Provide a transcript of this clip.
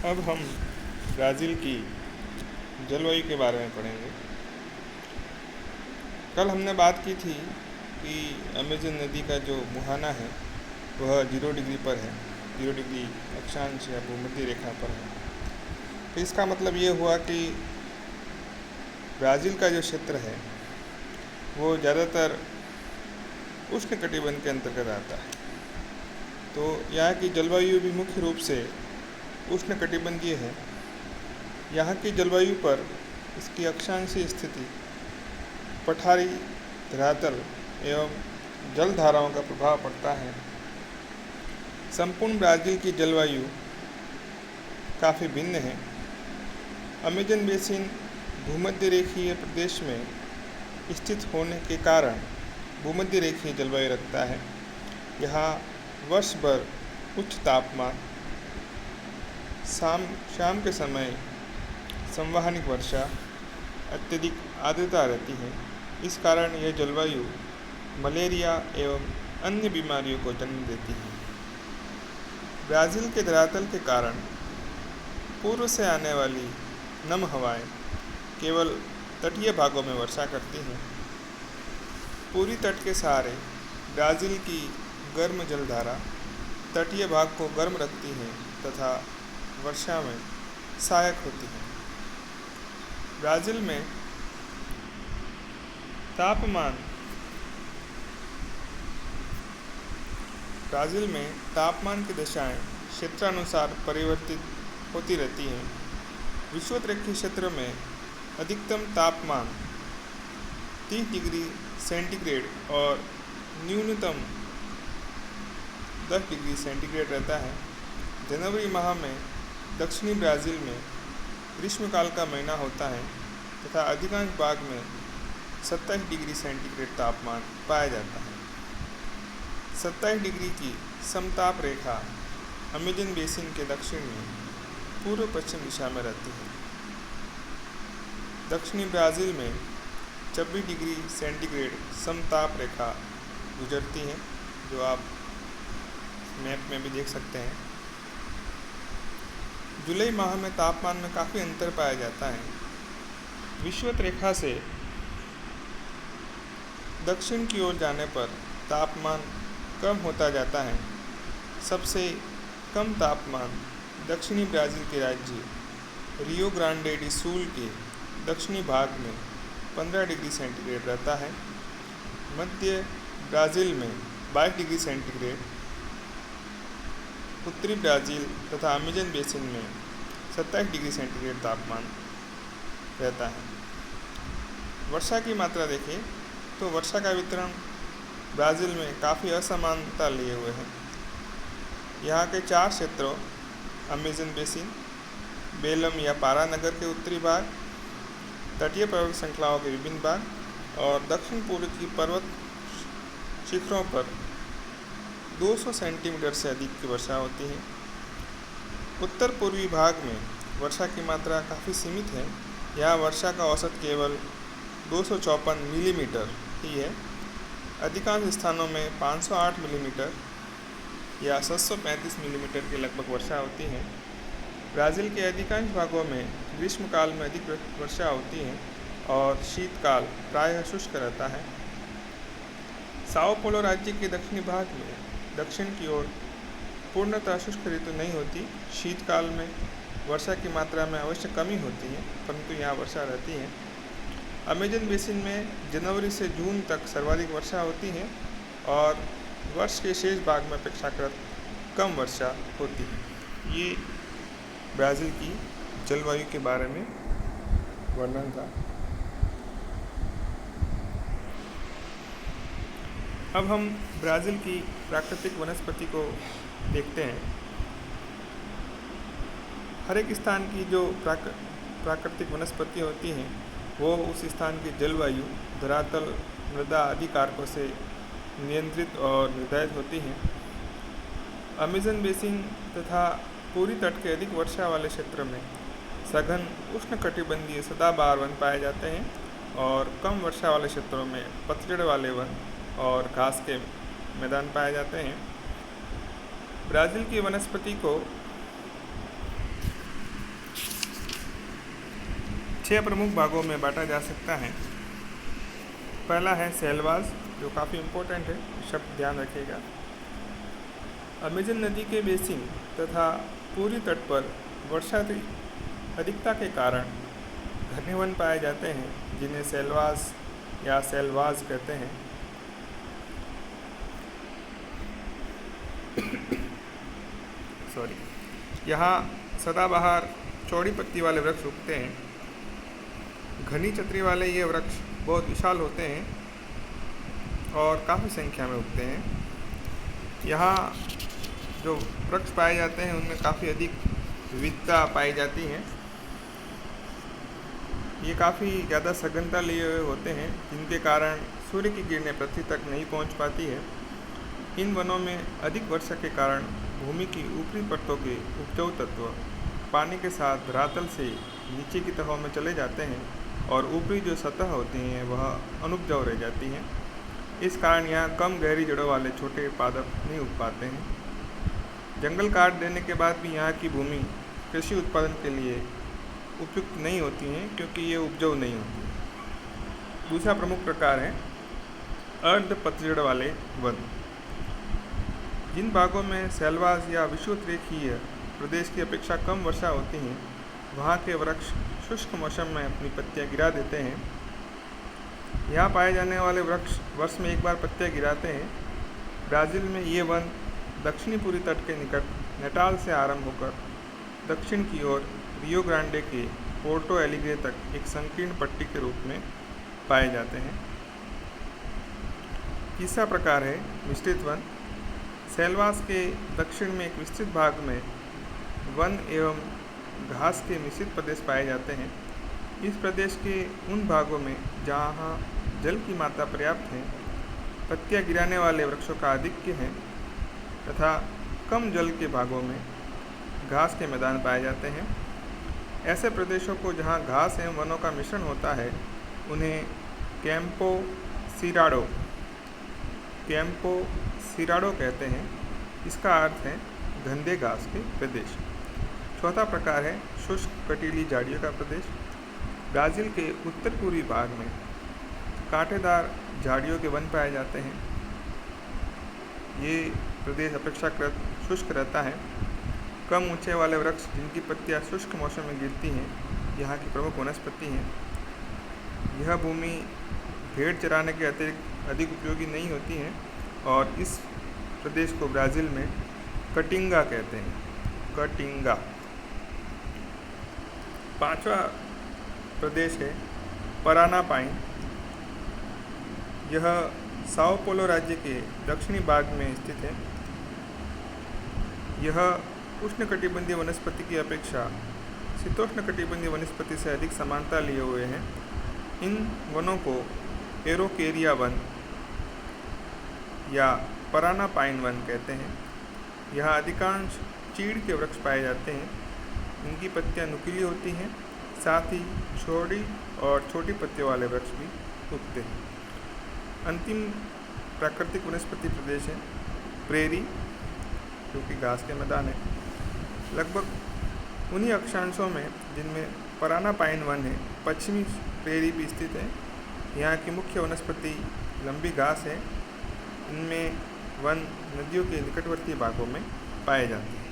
अब हम ब्राज़ील की जलवायु के बारे में पढ़ेंगे। कल हमने बात की थी कि अमेज़न नदी का जो मुहाना है वह 0 डिग्री पर है, 0 डिग्री अक्षांश या भूमध्य रेखा पर है। तो इसका मतलब ये हुआ कि ब्राज़ील का जो क्षेत्र है वो ज़्यादातर उष्णकटिबंध के अंतर्गत आता है। तो यहाँ की जलवायु भी मुख्य रूप से उष्णकटिबंधीय है। यहाँ की जलवायु पर इसकी अक्षांशीय स्थिति, पठारी, धरातल एवं जलधाराओं का प्रभाव पड़ता है। संपूर्ण ब्राज़ील की जलवायु काफ़ी भिन्न है। अमेज़न बेसिन भूमध्य रेखीय प्रदेश में स्थित होने के कारण भूमध्य रेखीय जलवायु रखता है। यहाँ वर्ष भर उच्च तापमान, शाम के समय संवहनिक वर्षा, अत्यधिक आर्द्रता रहती है। इस कारण यह जलवायु मलेरिया एवं अन्य बीमारियों को जन्म देती है। ब्राज़ील के धरातल के कारण पूर्व से आने वाली नम हवाएं केवल तटीय भागों में वर्षा करती हैं। पूरी तट के सहारे ब्राज़ील की गर्म जलधारा तटीय भाग को गर्म रखती है तथा वर्षा में सहायक होती है। ब्राज़ील में तापमान की दशाएं क्षेत्रानुसार परिवर्तित होती रहती हैं। विषुवतरेखीय क्षेत्र में अधिकतम तापमान 30 डिग्री सेंटीग्रेड और न्यूनतम 10 डिग्री सेंटीग्रेड रहता है। जनवरी माह में दक्षिणी ब्राज़ील में ग्रीष्मकाल का महीना होता है तथा अधिकांश भाग में 27 डिग्री सेंटीग्रेड तापमान पाया जाता है। 27 डिग्री की समताप रेखा अमेज़न बेसिन के दक्षिण में पूर्व पश्चिम दिशा में रहती है। दक्षिणी ब्राज़ील में 26 डिग्री सेंटीग्रेड समताप रेखा गुजरती है, जो आप मैप में भी देख सकते हैं। जुलाई माह में तापमान में काफ़ी अंतर पाया जाता है। विषुवत रेखा से दक्षिण की ओर जाने पर तापमान कम होता जाता है। सबसे कम तापमान दक्षिणी ब्राज़ील के राज्य रियो ग्रांडे डी सूल के दक्षिणी भाग में 15 डिग्री सेंटीग्रेड रहता है। मध्य ब्राज़ील में 22 डिग्री सेंटीग्रेड, उत्तरी ब्राज़ील तथा अमेज़न बेसिन में 27 डिग्री सेंटीग्रेड तापमान रहता है। वर्षा की मात्रा देखें तो वर्षा का वितरण ब्राज़ील में काफ़ी असमानता लिए हुए है। यहाँ के 4 क्षेत्रों अमेज़न बेसिन, बेलम या पारा नगर के उत्तरी भाग, तटीय पर्वत श्रृंखलाओं के विभिन्न भाग और दक्षिण पूर्व की पर्वत शिखरों पर 200 सेंटीमीटर से अधिक की वर्षा होती है। उत्तर पूर्वी भाग में वर्षा की मात्रा काफ़ी सीमित है। यहाँ वर्षा का औसत केवल 254 मिलीमीटर ही है। अधिकांश स्थानों में 508 मिलीमीटर या 735 मिलीमीटर के लगभग वर्षा होती है। ब्राज़ील के अधिकांश भागों में ग्रीष्मकाल में अधिक वर्षा होती है और शीतकाल प्रायः शुष्क रहता है। साओ पोलो राज्य के दक्षिणी भाग में दक्षिण की ओर पूर्णतः शुष्क ऋतु नहीं होती। शीतकाल में वर्षा की मात्रा में अवश्य कमी होती है, परंतु यहाँ वर्षा रहती है। अमेज़न बेसिन में जनवरी से जून तक सर्वाधिक वर्षा होती है और वर्ष के शेष भाग में अपेक्षाकृत कम वर्षा होती है। ये ब्राज़ील की जलवायु के बारे में वर्णन था। अब हम ब्राज़ील की प्राकृतिक वनस्पति को देखते हैं। हर एक स्थान की जो प्राकृतिक वनस्पति होती हैं वो उस स्थान की जलवायु, धरातल, मृदा आदि कारकों से नियंत्रित और निर्धारित होती हैं। अमेज़न बेसिन तथा पूरी तट के अधिक वर्षा वाले क्षेत्र में सघन उष्णकटिबंधीय सदाबहार वन पाए जाते हैं और कम वर्षा वाले क्षेत्रों में पतझड़ वाले वन और घास के मैदान पाए जाते हैं। ब्राज़ील की वनस्पति को 6 प्रमुख भागों में बांटा जा सकता है। पहला है सेल्वास, जो काफ़ी इम्पोर्टेंट है, शब्द ध्यान रखिएगा। अमेजन नदी के बेसिन तथा पूरी तट पर वर्षा की अधिकता के कारण घने वन पाए जाते हैं, जिन्हें सेल्वास या सेल्वाज कहते हैं। यहाँ सदाबहार चौड़ी पत्ती वाले वृक्ष उगते हैं। घनी छतरी वाले ये वृक्ष बहुत विशाल होते हैं और काफ़ी संख्या में उगते हैं। यहाँ जो वृक्ष पाए जाते हैं उनमें काफ़ी अधिक विविधता पाई जाती है। ये काफ़ी ज़्यादा सघनता लिए हुए होते हैं, जिनके कारण सूर्य की किरणें पृथ्वी तक नहीं पहुंच पाती है। इन वनों में अधिक वर्षा के कारण भूमि की ऊपरी परतों के उपजाऊ तत्व पानी के साथ धरातल से नीचे की तहों में चले जाते हैं और ऊपरी जो सतह होती हैं वह अनुपजाऊ रह जाती हैं। इस कारण यहाँ कम गहरी जड़ों वाले छोटे पादप नहीं उग पाते हैं। जंगल काट देने के बाद भी यहाँ की भूमि कृषि उत्पादन के लिए उपयुक्त नहीं होती हैं, क्योंकि ये उपजाऊ नहीं होती। दूसरा प्रमुख प्रकार है अर्ध पतझड़ वाले वन। जिन भागों में सेल्वास या विषुवतरेखीय प्रदेश की अपेक्षा कम वर्षा होती है, वहाँ के वृक्ष शुष्क मौसम में अपनी पत्तियाँ गिरा देते हैं। यहाँ पाए जाने वाले वृक्ष वर्ष में एक बार पत्तियाँ गिराते हैं। ब्राज़ील में ये वन दक्षिणी पूरी तट के निकट नेटाल से आरंभ होकर दक्षिण की ओर रियो ग्रांडे के पोर्टो एलिग्रे तक एक संकीर्ण पट्टी के रूप में पाए जाते हैं। तीसरा प्रकार है मिश्रित वन। सेल्वास के दक्षिण में एक विस्तृत भाग में वन एवं घास के मिश्रित प्रदेश पाए जाते हैं। इस प्रदेश के उन भागों में जहाँ जल की मात्रा पर्याप्त है, पत्तियाँ गिराने वाले वृक्षों का आधिक्य है तथा कम जल के भागों में घास के मैदान पाए जाते हैं। ऐसे प्रदेशों को जहाँ घास एवं वनों का मिश्रण होता है, उन्हें कैंपो सिराडो कहते हैं। इसका अर्थ है गंदे घास के प्रदेश। चौथा प्रकार है शुष्क कटीली झाड़ियों का प्रदेश। ब्राज़ील के उत्तर पूर्वी भाग में कांटेदार झाड़ियों के वन पाए जाते हैं। ये प्रदेश अपेक्षाकृत शुष्क रहता है। कम ऊंचे वाले वृक्ष जिनकी पत्तियां शुष्क मौसम में गिरती हैं, यहाँ की प्रमुख वनस्पति हैं। यह भूमि भेड़ चराने के अतिरिक्त अधिक उपयोगी नहीं होती है और इस प्रदेश को ब्राज़ील में कटिंगा कहते हैं। कटिंगा। पांचवा प्रदेश है पराना पाइन। यह साओ पोलो राज्य के दक्षिणी भाग में स्थित है। यह उष्णकटिबंधीय वनस्पति की अपेक्षा शीतोष्णकटिबंधीय वनस्पति से अधिक समानता लिए हुए हैं। इन वनों को एरोकेरिया वन या पराना पाइन वन कहते हैं। यहाँ अधिकांश चीड़ के वृक्ष पाए जाते हैं। इनकी पत्तियाँ नुकीली होती हैं, साथ ही छोटी और छोटी पत्तियों वाले वृक्ष भी उगते हैं। अंतिम प्राकृतिक वनस्पति प्रदेश है प्रेरी, जो कि घास के मैदान है। लगभग उन्हीं अक्षांशों में जिनमें पराना पाइन वन है, पश्चिमी प्रेरी भी स्थित है। यहाँ की मुख्य वनस्पति लंबी घास है। इनमें वन नदियों के निकटवर्ती भागों में पाए जाते हैं।